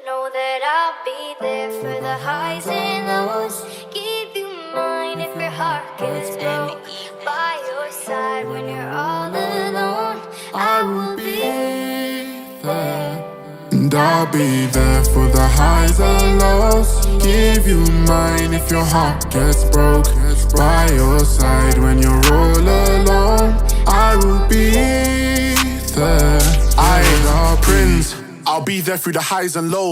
Know that I'll be there for the highs and lows. Give you mine if your heart gets broke. By your side when you're all alone, I will be there. And I'll be there for the highs and lows. Give you mine if your heart gets broke. By your side when you're all alone, I will be there. I ain't a prince, I'll be there through the highs and lows.